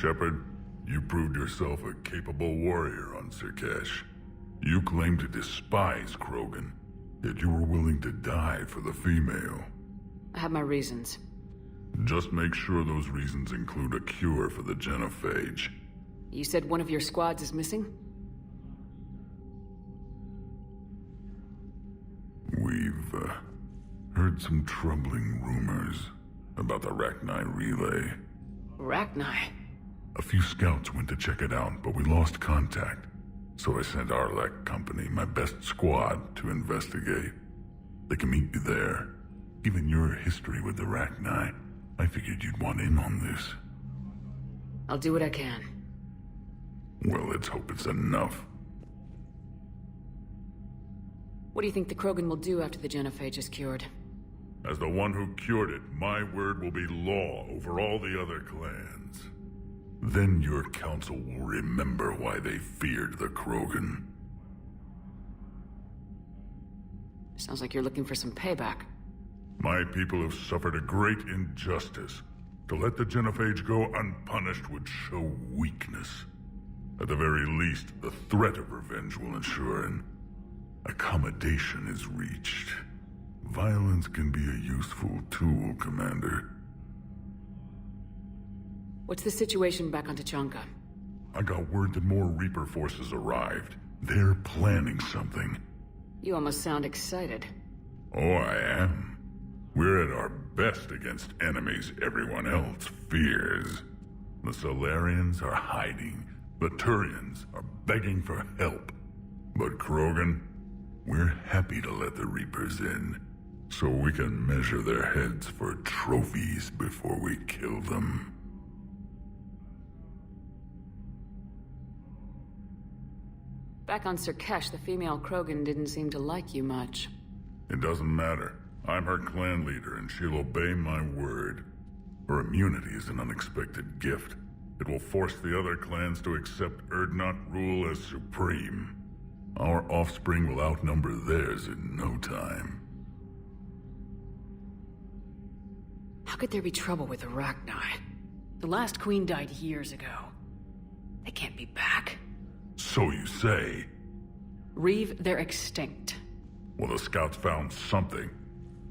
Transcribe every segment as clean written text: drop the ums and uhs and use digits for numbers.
Shepard, you proved yourself a capable warrior on Sirkesh. You claim to despise Krogan, yet you were willing to die for the female. I have my reasons. Just make sure those reasons include a cure for the genophage. You said one of your squads is missing? We've heard some troubling rumors about the Rachni relay. Rachni? A few scouts went to check it out, but we lost contact. So I sent Arlek Company, my best squad, to investigate. They can meet you there. Given your history with the Rachni, I figured you'd want in on this. I'll do what I can. Well, let's hope it's enough. What do you think the Krogan will do after the genophage is cured? As the one who cured it, my word will be law over all the other clans. Then your council will remember why they feared the Krogan. Sounds like you're looking for some payback. My people have suffered a great injustice. To let the genophage go unpunished would show weakness. At the very least, the threat of revenge will ensure an accommodation is reached. Violence can be a useful tool, Commander. What's the situation back on Tuchanka? I got word that more Reaper forces arrived. They're planning something. You almost sound excited. Oh, I am. We're at our best against enemies everyone else fears. The Solarians are hiding. The Turians are begging for help. But Krogan, we're happy to let the Reapers in, so we can measure their heads for trophies before we kill them. Back on Sirkesh, the female Krogan didn't seem to like you much. It doesn't matter. I'm her clan leader, and she'll obey my word. Her immunity is an unexpected gift. It will force the other clans to accept Urdnot rule as supreme. Our offspring will outnumber theirs in no time. How could there be trouble with the Rachni? The last queen died years ago. They can't be back. So you say. Reeve, they're extinct. Well, the scouts found something.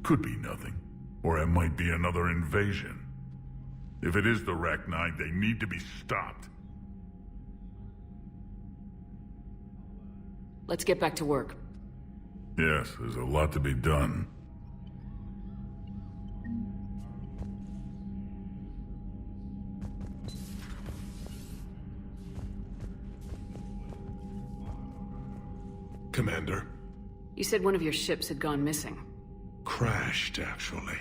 Could be nothing. Or it might be another invasion. If it is the Rachni, they need to be stopped. Let's get back to work. Yes, there's a lot to be done. Commander. You said one of your ships had gone missing. Crashed, actually.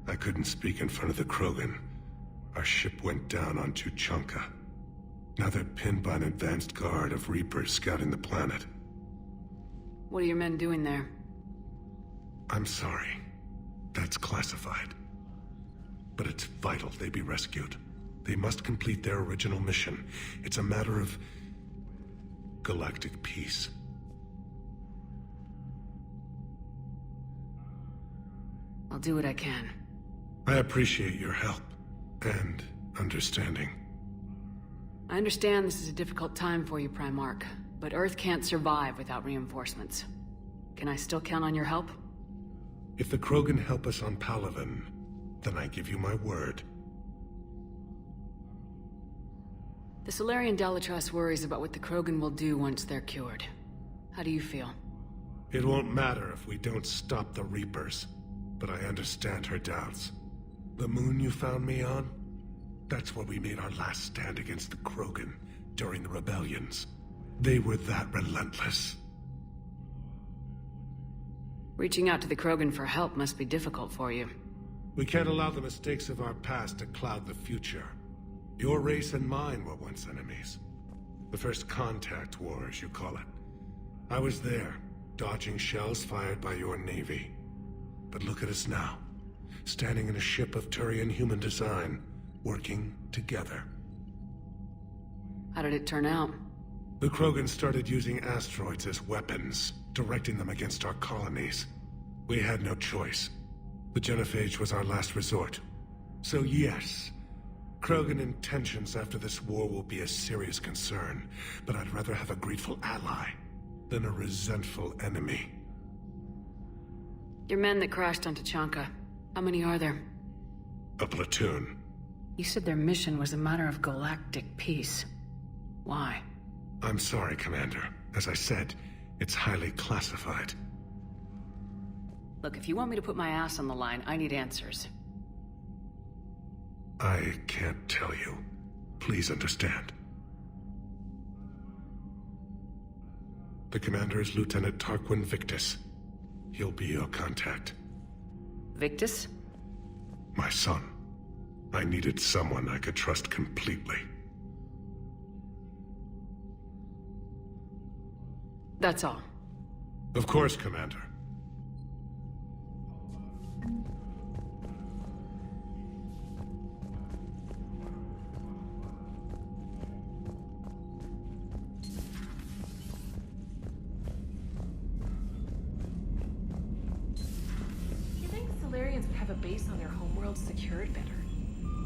I couldn't speak in front of the Krogan. Our ship went down on Tuchanka. Now they're pinned by an advanced guard of Reapers scouting the planet. What are your men doing there? I'm sorry. That's classified. But it's vital they be rescued. They must complete their original mission. It's a matter of galactic peace. I'll do what I can. I appreciate your help and understanding. I understand this is a difficult time for you, Primarch, but Earth can't survive without reinforcements. Can I still count on your help? If the Krogan help us on Palaven, then I give you my word. The Solarian Dalatrass worries about what the Krogan will do once they're cured. How do you feel? It won't matter if we don't stop the Reapers, but I understand her doubts. The moon you found me on? That's where we made our last stand against the Krogan during the rebellions. They were that relentless. Reaching out to the Krogan for help must be difficult for you. We can't allow the mistakes of our past to cloud the future. Your race and mine were once enemies. The first contact war, as you call it. I was there, dodging shells fired by your navy. But look at us now, standing in a ship of Turian human design, working together. How did it turn out? The Krogan started using asteroids as weapons, directing them against our colonies. We had no choice. The genophage was our last resort. So yes, Krogan intentions after this war will be a serious concern, but I'd rather have a grateful ally than a resentful enemy. Your men that crashed on Tuchanka, how many are there? A platoon. You said their mission was a matter of galactic peace. Why? I'm sorry, Commander. As I said, it's highly classified. Look, if you want me to put my ass on the line, I need answers. I can't tell you. Please understand. The commander is Lieutenant Tarquin Victus. He'll be your contact. Victus? My son. I needed someone I could trust completely. That's all. Of course, Commander. You think the Solarians would have a base on their homeworld secured better?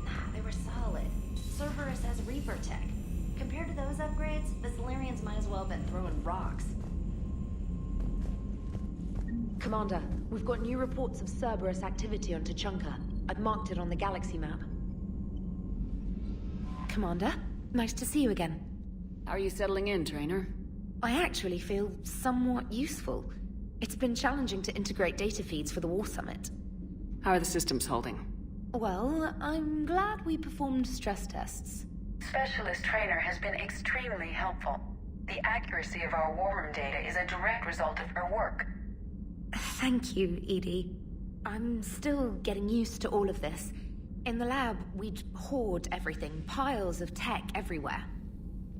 Nah, they were solid. Cerberus has Reaper tech. Compared to those upgrades, the Solarians might as well have been throwing rocks. Commander, we've got new reports of Cerberus activity on Tuchanka. I've marked it on the galaxy map. Commander, nice to see you again. How are you settling in, Trainer? I actually feel somewhat useful. It's been challenging to integrate data feeds for the War Summit. How are the systems holding? Well, I'm glad we performed stress tests. Specialist Trainer has been extremely helpful. The accuracy of our war room data is a direct result of her work. Thank you, Edie. I'm still getting used to all of this. In the lab, we'd hoard everything, piles of tech everywhere.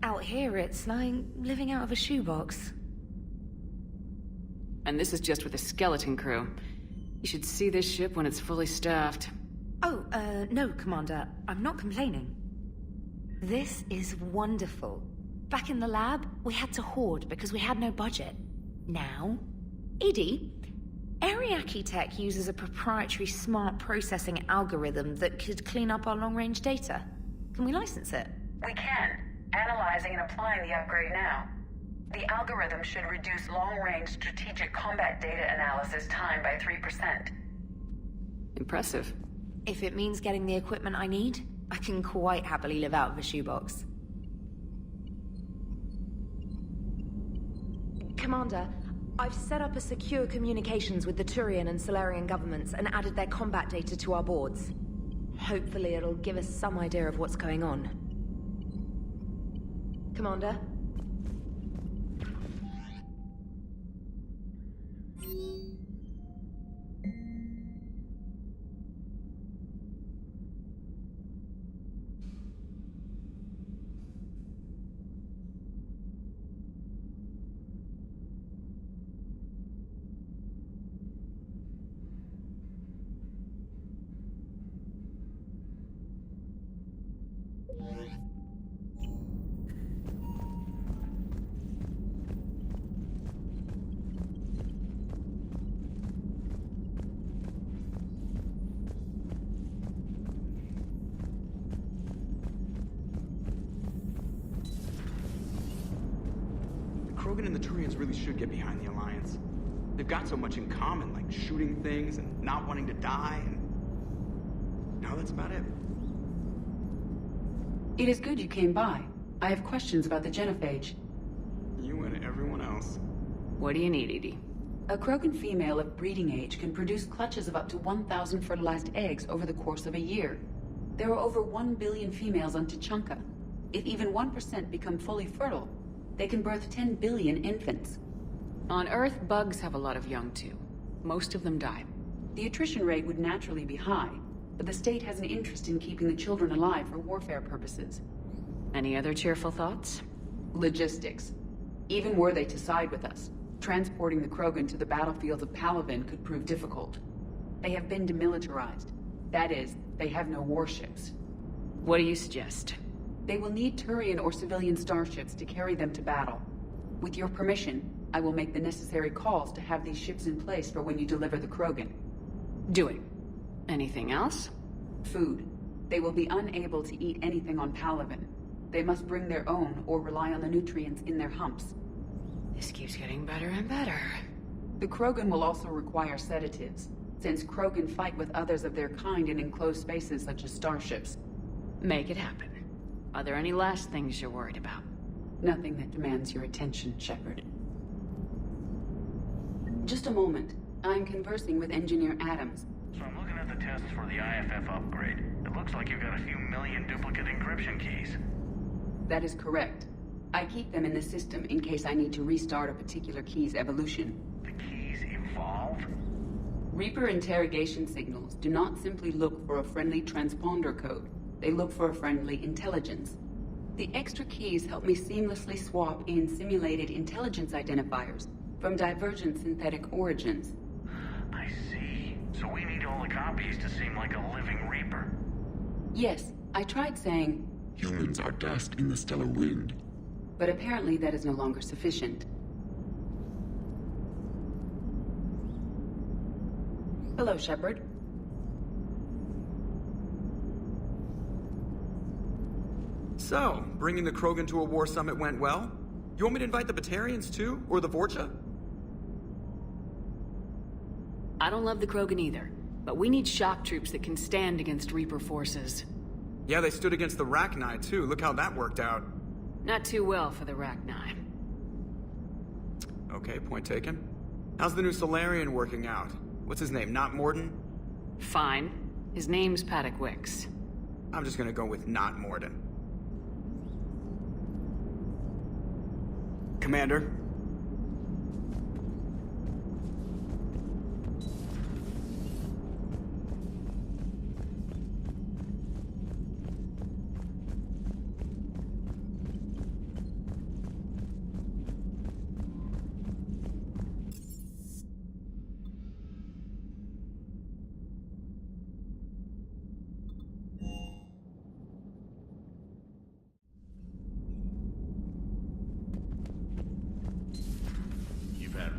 Out here, it's like living out of a shoebox. And this is just with a skeleton crew. You should see this ship when it's fully staffed. Oh, no, Commander. I'm not complaining. This is wonderful. Back in the lab, we had to hoard because we had no budget. Now, Edie, Ariake Tech uses a proprietary smart processing algorithm that could clean up our long-range data. Can we license it? We can. Analyzing and applying the upgrade now. The algorithm should reduce long-range strategic combat data analysis time by 3%. Impressive. If it means getting the equipment I need, I can quite happily live out of a shoebox. Commander, I've set up a secure communications with the Turian and Solarian governments and added their combat data to our boards. Hopefully it'll give us some idea of what's going on. Commander? Krogan and the Turians really should get behind the Alliance. They've got so much in common, like shooting things and not wanting to die, and now that's about it. It is good you came by. I have questions about the genophage. You and everyone else. What do you need, Edie? A Krogan female of breeding age can produce clutches of up to 1,000 fertilized eggs over the course of a year. There are over 1 billion females on Tuchanka. If even 1% become fully fertile, they can birth 10 billion infants. On Earth, bugs have a lot of young too. Most of them die. The attrition rate would naturally be high, but the state has an interest in keeping the children alive for warfare purposes. Any other cheerful thoughts? Logistics. Even were they to side with us, transporting the Krogan to the battlefields of Palaven could prove difficult. They have been demilitarized. That is, they have no warships. What do you suggest? They will need Turian or civilian starships to carry them to battle. With your permission, I will make the necessary calls to have these ships in place for when you deliver the Krogan. Do it. Anything else? Food. They will be unable to eat anything on Palaven. They must bring their own or rely on the nutrients in their humps. This keeps getting better and better. The Krogan will also require sedatives, since Krogan fight with others of their kind in enclosed spaces such as starships. Make it happen. Are there any last things you're worried about? Nothing that demands your attention, Shepard. Just a moment. I'm conversing with Engineer Adams. So I'm looking at the tests for the IFF upgrade. It looks like you've got a few million duplicate encryption keys. That is correct. I keep them in the system in case I need to restart a particular key's evolution. The keys evolve? Reaper interrogation signals do not simply look for a friendly transponder code. They look for a friendly intelligence. The extra keys help me seamlessly swap in simulated intelligence identifiers from divergent synthetic origins. I see. So we need all the copies to seem like a living Reaper. Yes, I tried saying, humans are dust in the stellar wind. but apparently that is no longer sufficient. Hello, Shepard. So, bringing the Krogan to a war summit went well? You want me to invite the Batarians too? Or the Vorcha? I don't love the Krogan either, but we need shock troops that can stand against Reaper forces. Yeah, they stood against the Rachni too. Look how that worked out. Not too well for the Rachni. Okay, point taken. How's the new Solarian working out? What's his name, not Morden? Fine. His name's Paddock Wicks. I'm just gonna go with not Morden. Commander.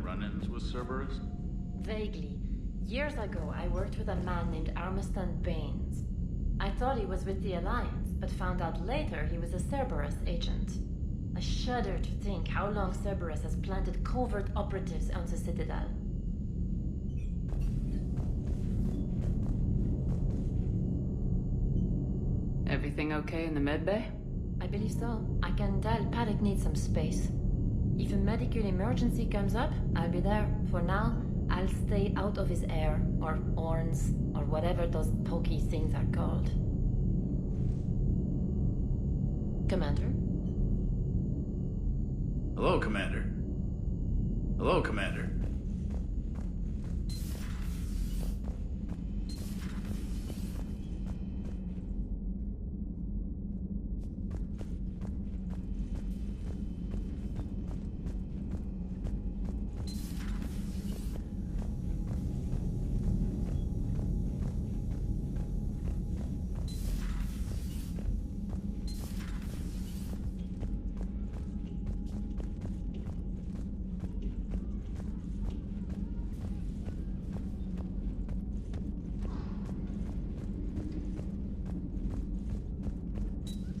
Run-ins with Cerberus? Vaguely. Years ago, I worked with a man named Armiston Baines. I thought he was with the Alliance, but found out later he was a Cerberus agent. I shudder to think how long Cerberus has planted covert operatives on the Citadel. Everything okay in the medbay? I believe so. I can tell Paddock needs some space. If a medical emergency comes up, I'll be there. For now, I'll stay out of his air, or horns, or whatever those pokey things are called. Commander? Hello, Commander. Hello, Commander.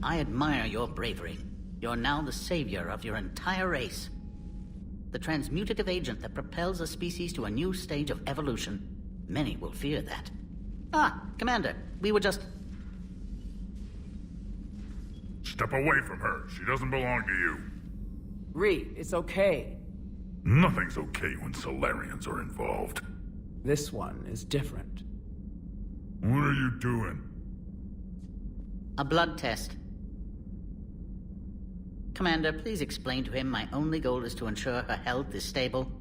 I admire your bravery. You're now the savior of your entire race. The transmutative agent that propels a species to a new stage of evolution. Many will fear that. Ah, Commander, we were just... Step away from her. She doesn't belong to you. Reed, it's okay. Nothing's okay when Solarians are involved. This one is different. What are you doing? A blood test. Commander, please explain to him my only goal is to ensure her health is stable.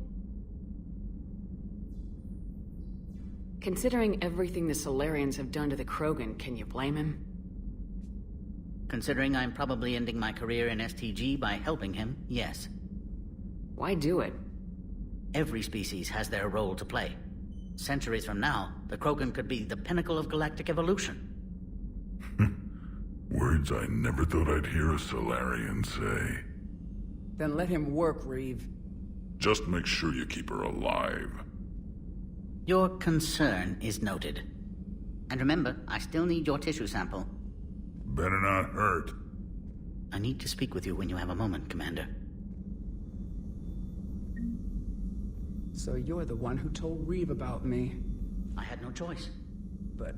Considering everything the Solarians have done to the Krogan, can you blame him? Considering I'm probably ending my career in STG by helping him, yes. Why do it? Every species has their role to play. Centuries from now, the Krogan could be the pinnacle of galactic evolution. Words I never thought I'd hear a Solarian say. Then let him work, Reeve. Just make sure you keep her alive. Your concern is noted. And remember, I still need your tissue sample. Better not hurt. I need to speak with you when you have a moment, Commander. So you're the one who told Reeve about me. I had no choice. But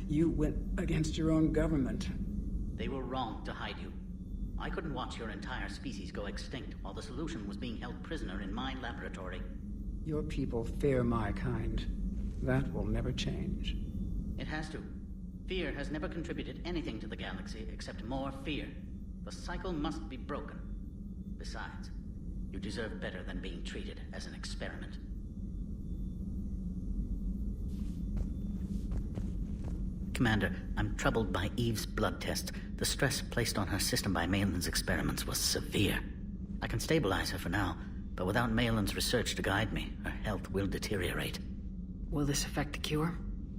you went against your own government. They were wrong to hide you. I couldn't watch your entire species go extinct while the solution was being held prisoner in my laboratory. Your people fear my kind. That will never change. It has to. Fear has never contributed anything to the galaxy except more fear. The cycle must be broken. Besides, you deserve better than being treated as an experiment. Commander, I'm troubled by Eve's blood test. The stress placed on her system by Malin's experiments was severe. I can stabilize her for now, but without Malin's research to guide me, her health will deteriorate. Will this affect the cure?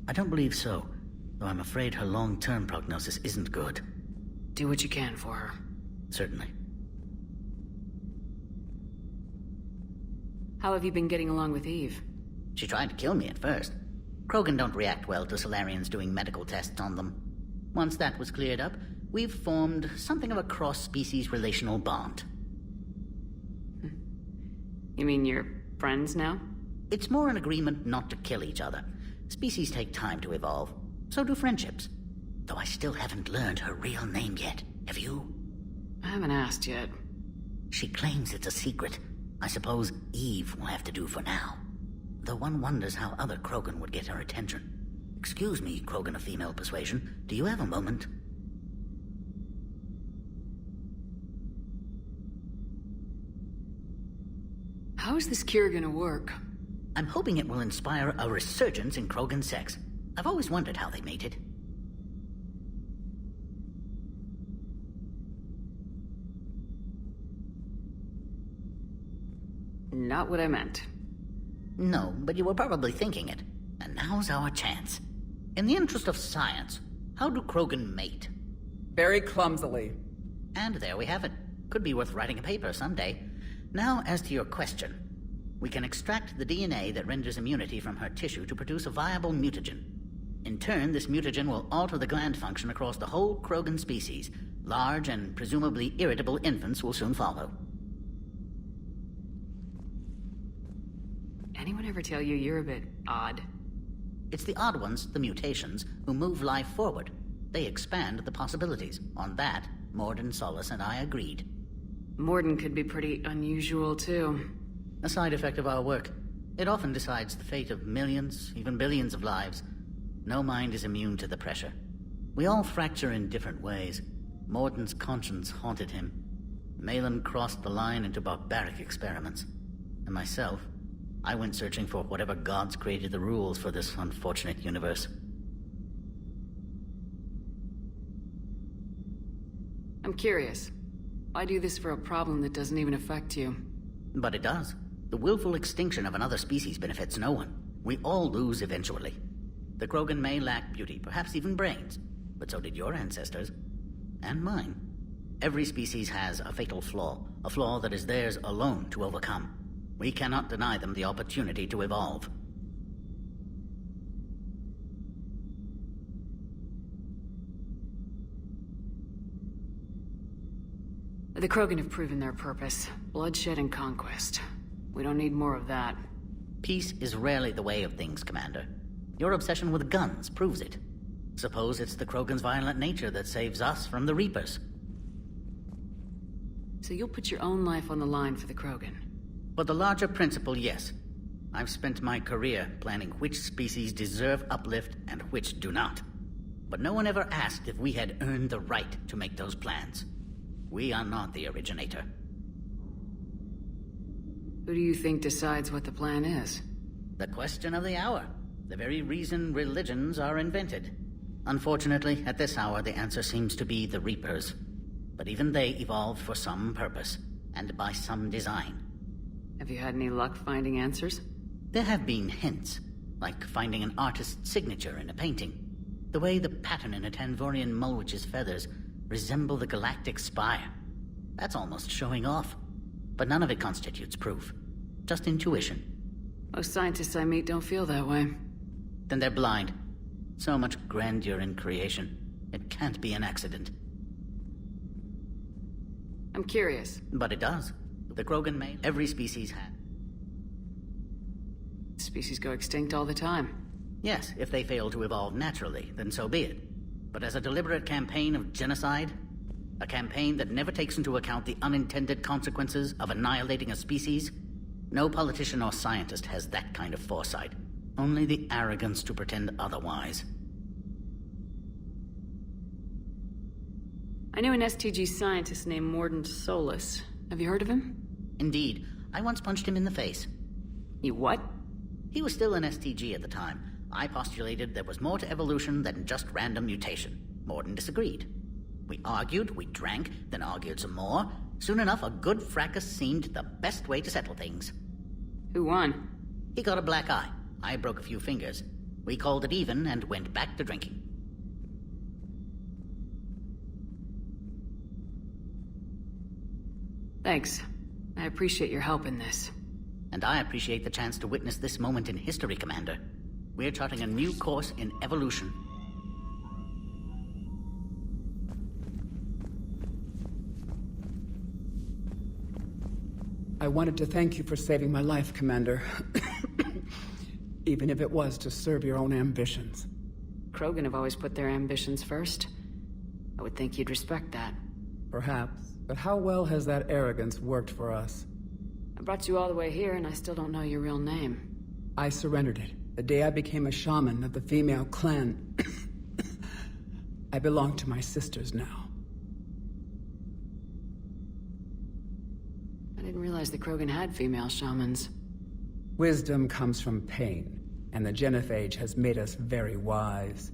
I don't believe so, though I'm afraid her long-term prognosis isn't good. Do what you can for her. Certainly. How have you been getting along with Eve? She tried to kill me at first. Krogan don't react well to Solarians doing medical tests on them. Once that was cleared up, we've formed something of a cross-species relational bond. You mean you're friends now? It's more an agreement not to kill each other. Species take time to evolve. So do friendships. Though I still haven't learned her real name yet. Have you? I haven't asked yet. She claims it's a secret. I suppose Eve will have to do for now. Though one wonders how other Krogan would get her attention. Excuse me, Krogan of female persuasion. Do you have a moment? How is this cure gonna work? I'm hoping it will inspire a resurgence in Krogan sex. I've always wondered how they mated. Not what I meant. No, but you were probably thinking it. And now's our chance. In the interest of science, how do Krogan mate? Very clumsily. And there we have it. Could be worth writing a paper someday. Now, as to your question. We can extract the DNA that renders immunity from her tissue to produce a viable mutagen. In turn, this mutagen will alter the gland function across the whole Krogan species. Large and presumably irritable infants will soon follow. Anyone ever tell you you're a bit odd? It's the odd ones, the mutations, who move life forward. They expand the possibilities. On that, Morden, Solace, and I agreed. Morden could be pretty unusual, too. A side effect of our work. It often decides the fate of millions, even billions of lives. No mind is immune to the pressure. We all fracture in different ways. Morden's conscience haunted him. Malin crossed the line into barbaric experiments. And myself, I went searching for whatever gods created the rules for this unfortunate universe. I'm curious. Why do this for a problem that doesn't even affect you? But it does. The willful extinction of another species benefits no one. We all lose eventually. The Krogan may lack beauty, perhaps even brains, but so did your ancestors. And mine. Every species has a fatal flaw, a flaw that is theirs alone to overcome. We cannot deny them the opportunity to evolve. The Krogan have proven their purpose. Bloodshed and conquest. We don't need more of that. Peace is rarely the way of things, Commander. Your obsession with guns proves it. Suppose it's the Krogan's violent nature that saves us from the Reapers. So you'll put your own life on the line for the Krogan? For the larger principle, yes. I've spent my career planning which species deserve uplift and which do not. But no one ever asked if we had earned the right to make those plans. We are not the originator. Who do you think decides what the plan is? The question of the hour. The very reason religions are invented. Unfortunately, at this hour, the answer seems to be the Reapers. But even they evolved for some purpose, and by some design. Have you had any luck finding answers? There have been hints, like finding an artist's signature in a painting. The way the pattern in a Tanvorian mulwitch's feathers resemble the galactic spire. That's almost showing off. But none of it constitutes proof. Just intuition. Most scientists I meet don't feel that way. Then they're blind. So much grandeur in creation. It can't be an accident. I'm curious. But it does. The Krogan made every species had. Species go extinct all the time. Yes, if they fail to evolve naturally, then so be it. But as a deliberate campaign of genocide, a campaign that never takes into account the unintended consequences of annihilating a species, no politician or scientist has that kind of foresight. Only the arrogance to pretend otherwise. I knew an STG scientist named Mordant Solus. Have you heard of him? Indeed. I once punched him in the face. You what? He was still an STG at the time. I postulated there was more to evolution than just random mutation. Mordant disagreed. We argued, we drank, then argued some more. Soon enough, a good fracas seemed the best way to settle things. Who won? He got a black eye. I broke a few fingers. We called it even and went back to drinking. Thanks. I appreciate your help in this. And I appreciate the chance to witness this moment in history, Commander. We're charting a new course in evolution. I wanted to thank you for saving my life, Commander. Even if it was to serve your own ambitions. Krogan have always put their ambitions first. I would think you'd respect that. Perhaps. But how well has that arrogance worked for us? I brought you all the way here, and I still don't know your real name. I surrendered it the day I became a shaman of the female clan. I belong to my sisters now. I didn't realize the Krogan had female shamans. Wisdom comes from pain, and the genophage has made us very wise.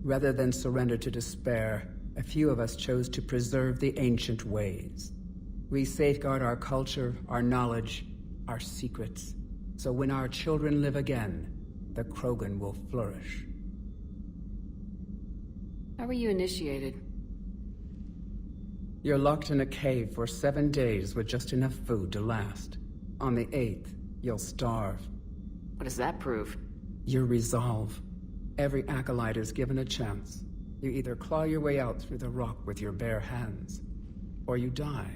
Rather than surrender to despair, a few of us chose to preserve the ancient ways. We safeguard our culture, our knowledge, our secrets. So when our children live again, the Krogan will flourish. How were you initiated? You're locked in a cave for 7 days with just enough food to last. On the 8th, you'll starve. What does that prove? Your resolve. Every acolyte is given a chance. You either claw your way out through the rock with your bare hands, or you die.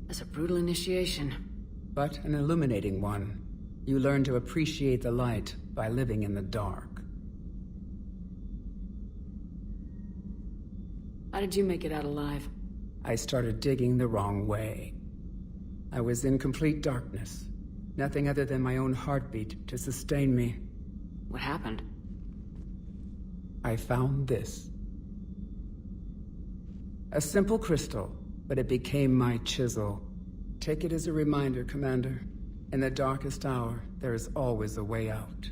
That's a brutal initiation. But an illuminating one. You learn to appreciate the light by living in the dark. How did you make it out alive? I started digging the wrong way. I was in complete darkness. Nothing other than my own heartbeat to sustain me. What happened? I found this. A simple crystal, but it became my chisel. Take it as a reminder, Commander. In the darkest hour, there is always a way out.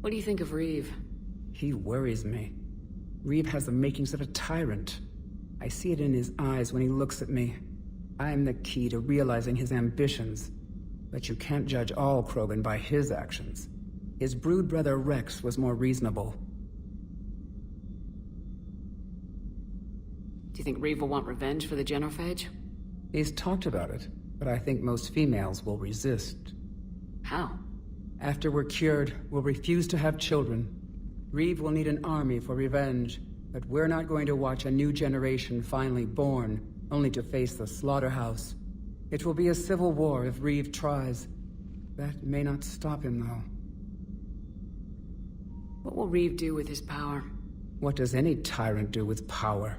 What do you think of Reeve? He worries me. Reeve has the makings of a tyrant. I see it in his eyes when he looks at me. I am the key to realizing his ambitions. But you can't judge all Krogan by his actions. His brood brother Rex was more reasonable. Do you think Reeve will want revenge for the genophage? He's talked about it, but I think most females will resist. How? After we're cured, we'll refuse to have children. Reeve will need an army for revenge, but we're not going to watch a new generation finally born, only to face the slaughterhouse. It will be a civil war if Reeve tries. That may not stop him, though. What will Reeve do with his power? What does any tyrant do with power?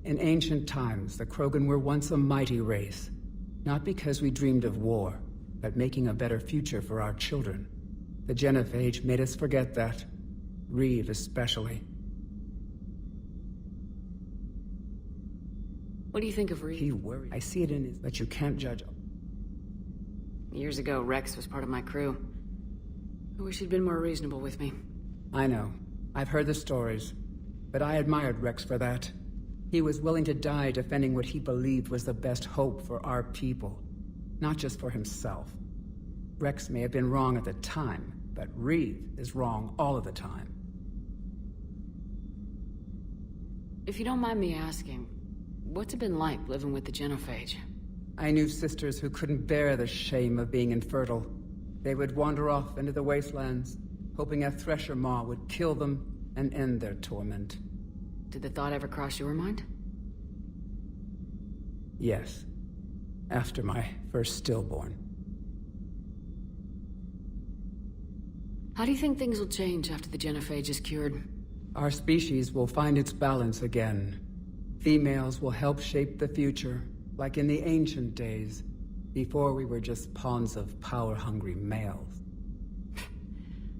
In ancient times, the Krogan were once a mighty race. Not because we dreamed of war, but making a better future for our children. The genophage made us forget that. Reeve especially. What do you think of Reeve? He worried. I see it in his... But you can't judge... Years ago, Rex was part of my crew. I wish he'd been more reasonable with me. I know. I've heard the stories. But I admired Rex for that. He was willing to die defending what he believed was the best hope for our people. Not just for himself. Rex may have been wrong at the time, but Reeve is wrong all of the time. If you don't mind me asking, what's it been like living with the genophage? I knew sisters who couldn't bear the shame of being infertile. They would wander off into the wastelands, hoping a thresher maw would kill them and end their torment. Did the thought ever cross your mind? Yes. After my first stillborn. How do you think things will change after the genophage is cured? Our species will find its balance again. Females will help shape the future, like in the ancient days, before we were just pawns of power-hungry males.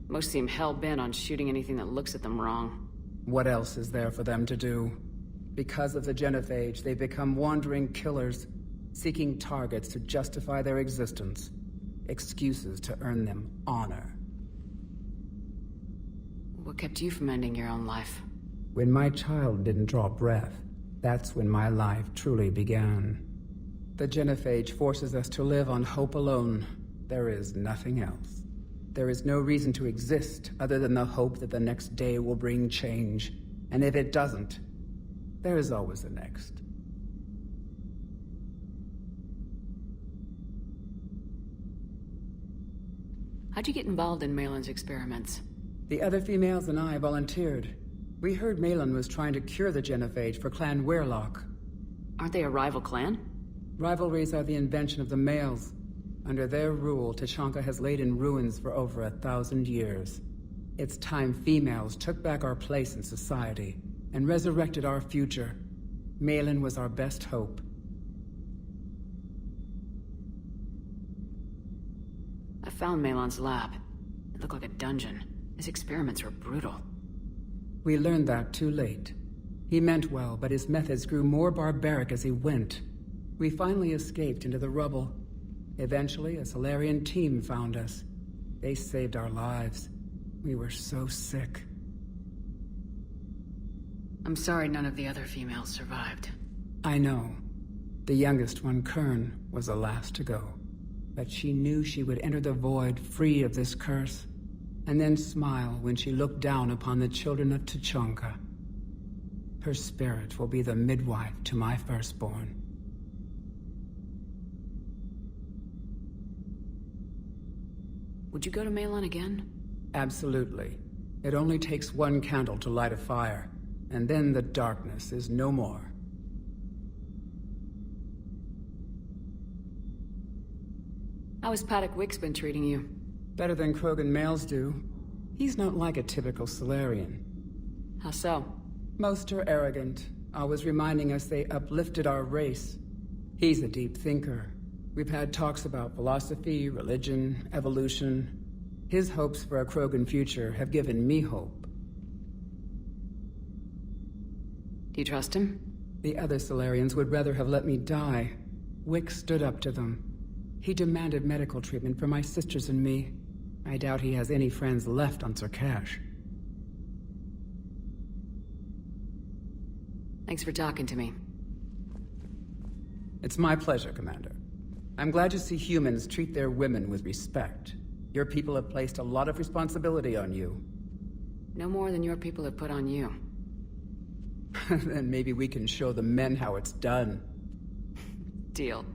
Most seem hell-bent on shooting anything that looks at them wrong. What else is there for them to do? Because of the genophage, they become wandering killers, seeking targets to justify their existence. Excuses to earn them honor. What kept you from ending your own life? When my child didn't draw breath, that's when my life truly began. The genophage forces us to live on hope alone. There is nothing else. There is no reason to exist other than the hope that the next day will bring change. And if it doesn't, there is always the next. How'd you get involved in Malin's experiments? The other females and I volunteered. We heard Malin was trying to cure the genophage for Clan Weirlock. Aren't they a rival clan? Rivalries are the invention of the males. Under their rule, Tuchanka has laid in ruins for over 1,000 years. It's time females took back our place in society and resurrected our future. Malin was our best hope. I found Malin's lab. It looked like a dungeon. His experiments were brutal. We learned that too late. He meant well, but his methods grew more barbaric as he went. We finally escaped into the rubble. Eventually, a Solarian team found us. They saved our lives. We were so sick. I'm sorry none of the other females survived. I know. The youngest one, Kern, was the last to go. But she knew she would enter the void free of this curse, and then smile when she looked down upon the children of Tuchanka. Her spirit will be the midwife to my firstborn. Would you go to Malin again? Absolutely. It only takes one candle to light a fire, and then the darkness is no more. How has Paddock Wicks been treating you? Better than Krogan males do. He's not like a typical Solarian. How so? Most are arrogant, always reminding us they uplifted our race. He's a deep thinker. We've had talks about philosophy, religion, evolution. His hopes for a Krogan future have given me hope. Do you trust him? The other Solarians would rather have let me die. Wick stood up to them. He demanded medical treatment for my sisters and me. I doubt he has any friends left on Sarkash. Thanks for talking to me. It's my pleasure, Commander. I'm glad to see humans treat their women with respect. Your people have placed a lot of responsibility on you. No more than your people have put on you. Then maybe we can show the men how it's done. Deal.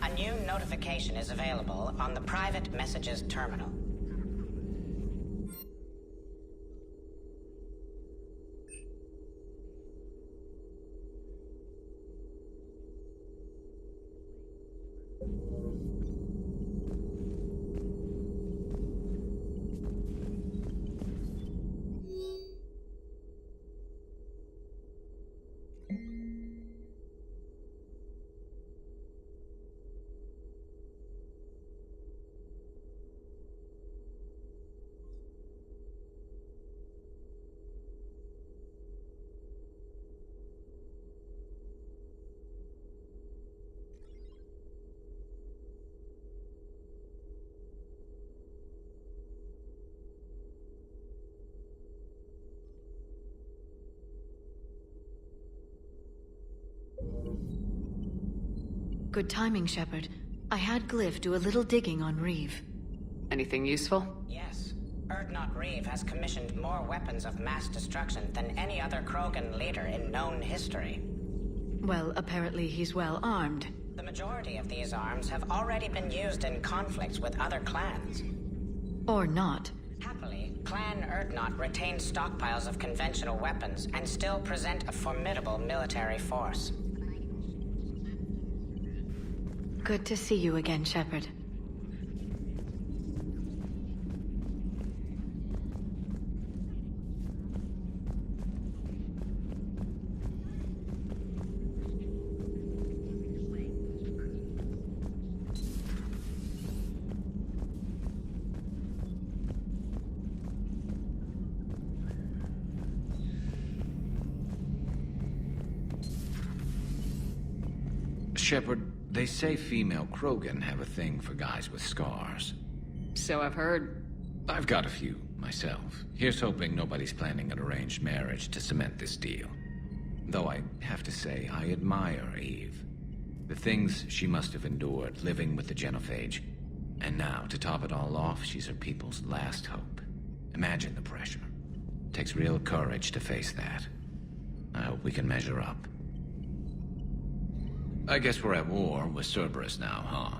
A new notification is available on the private messages terminal. Good timing, Shepard. I had Glyph do a little digging on Reeve. Anything useful? Yes. Urdnot Reeve has commissioned more weapons of mass destruction than any other Krogan leader in known history. Well, apparently he's well armed. The majority of these arms have already been used in conflicts with other clans. Or not. Happily, Clan Urdnot retains stockpiles of conventional weapons and still present a formidable military force. Good to see you again, Shepard. Shepard, they say female Krogan have a thing for guys with scars. So I've heard. I've got a few, myself. Here's hoping nobody's planning an arranged marriage to cement this deal. Though I have to say, I admire Eve. The things she must have endured living with the Genophage. And now, to top it all off, she's her people's last hope. Imagine the pressure. It takes real courage to face that. I hope we can measure up. I guess we're at war with Cerberus now, huh?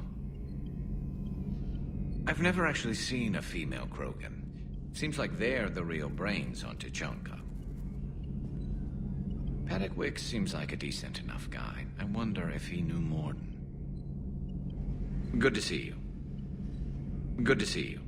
I've never actually seen a female Krogan. Seems like they're the real brains on Tuchanka. Paddock seems like a decent enough guy. I wonder if he knew Morden. Good to see you. Good to see you.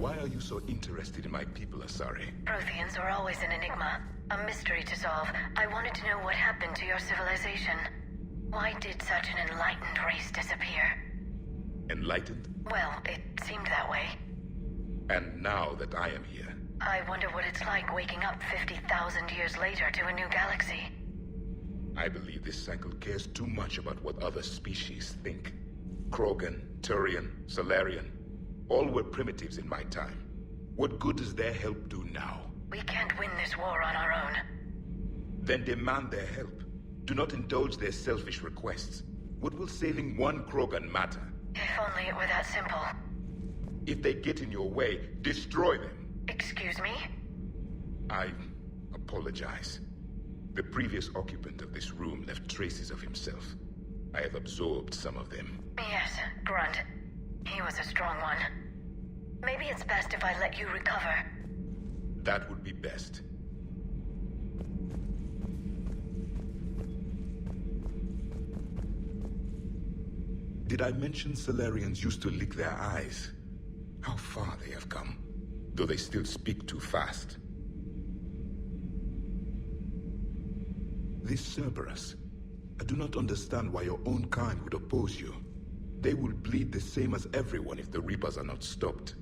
Why are you so interested in my people, Asari? Protheans are always an enigma, a mystery to solve. I wanted to know what happened to your civilization. Why did such an enlightened race disappear? Enlightened? Well, it seemed that way. And now that I am here... I wonder what it's like waking up 50,000 years later to a new galaxy. I believe this cycle cares too much about what other species think. Krogan, Turian, Solarian... all were primitives in my time. What good does their help do now? We can't win this war on our own. Then demand their help. Do not indulge their selfish requests. What will saving one Krogan matter? If only it were that simple. If they get in your way, destroy them. Excuse me? I apologize. The previous occupant of this room left traces of himself. I have absorbed some of them. Yes, Grunt. He was a strong one. Maybe it's best if I let you recover. That would be best. Did I mention Solarians used to lick their eyes? How far they have come, though they still speak too fast. This Cerberus, I do not understand why your own kind would oppose you. They will bleed the same as everyone if the Reapers are not stopped.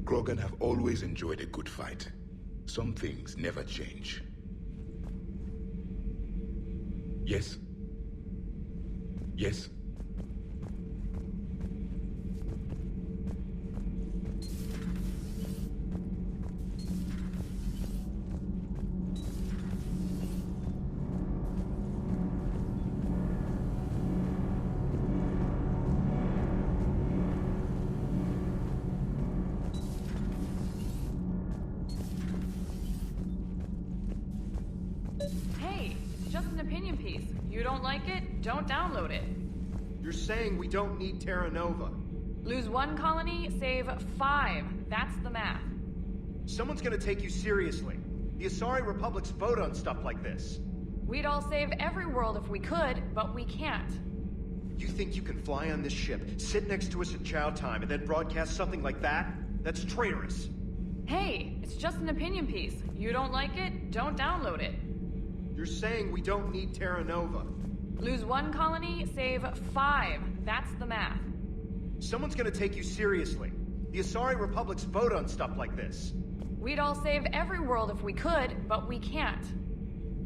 Krogan have always enjoyed a good fight. Some things never change. Yes? Yes? Don't download it. You're saying we don't need Terra Nova. Lose one colony, save 5. That's the math. Someone's gonna take you seriously. The Asari Republics vote on stuff like this. We'd all save every world if we could, but we can't. You think you can fly on this ship, sit next to us at chow time, and then broadcast something like that? That's traitorous. Hey, it's just an opinion piece. You don't like it, don't download it. You're saying we don't need Terra Nova. Lose 1 colony, save 5. That's the math. Someone's gonna take you seriously. The Asari Republic's vote on stuff like this. We'd all save every world if we could, but we can't.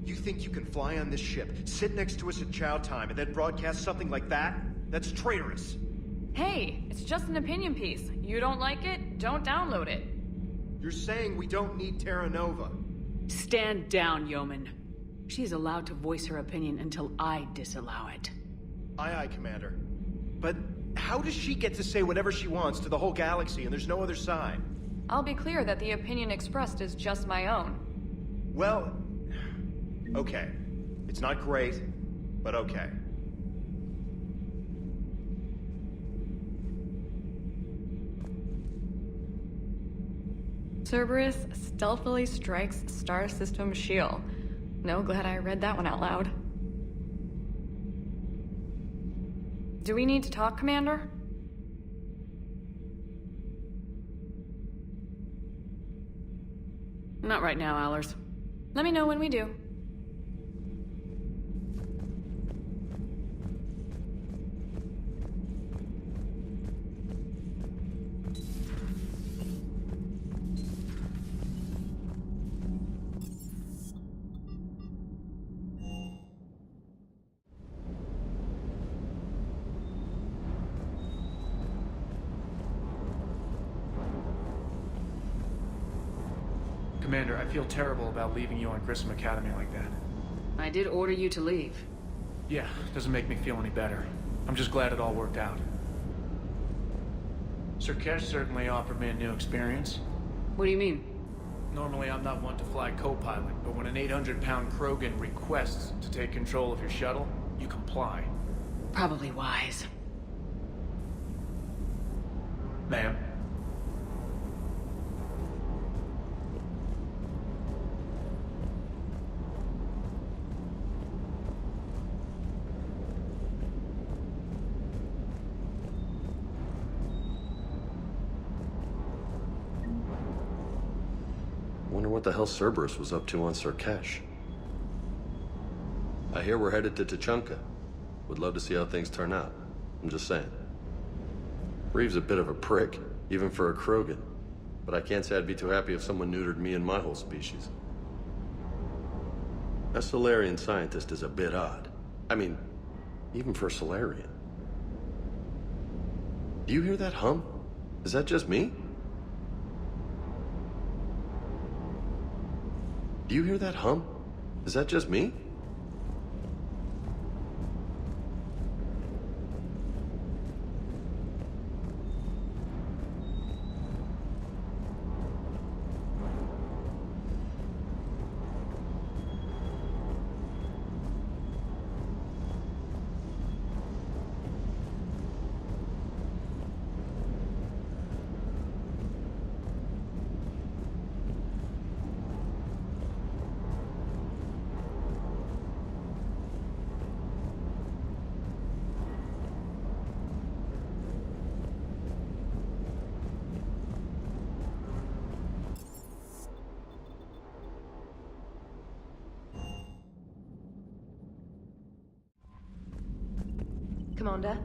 You think you can fly on this ship, sit next to us at chow time, and then broadcast something like that? That's traitorous. Hey, it's just an opinion piece. You don't like it, don't download it. You're saying we don't need Terra Nova. Stand down, yeoman. She's allowed to voice her opinion until I disallow it. Aye, aye, Commander. But how does she get to say whatever she wants to the whole galaxy and there's no other side? I'll be clear that the opinion expressed is just my own. Well, okay. It's not great, but okay. Cerberus stealthily strikes Star System shield. No, glad I read that one out loud. Do we need to talk, Commander? Not right now, Allers. Let me know when we do. Commander, I feel terrible about leaving you on Grissom Academy like that. I did order you to leave. Yeah, doesn't make me feel any better. I'm just glad it all worked out. Sir Kesh certainly offered me a new experience. What do you mean? Normally I'm not one to fly co-pilot, but when an 800-pound Krogan requests to take control of your shuttle, you comply. Probably wise. Ma'am. Wonder what the hell Cerberus was up to on Sir Kesh. I hear we're headed to Tuchanka. Would love to see how things turn out. I'm just saying. Reeve's a bit of a prick, even for a Krogan. But I can't say I'd be too happy if someone neutered me and my whole species. That Solarian scientist is a bit odd. I mean, even for a Solarian. Do you hear that hum? Is that just me? Do you hear that hum? Is that just me? Commander,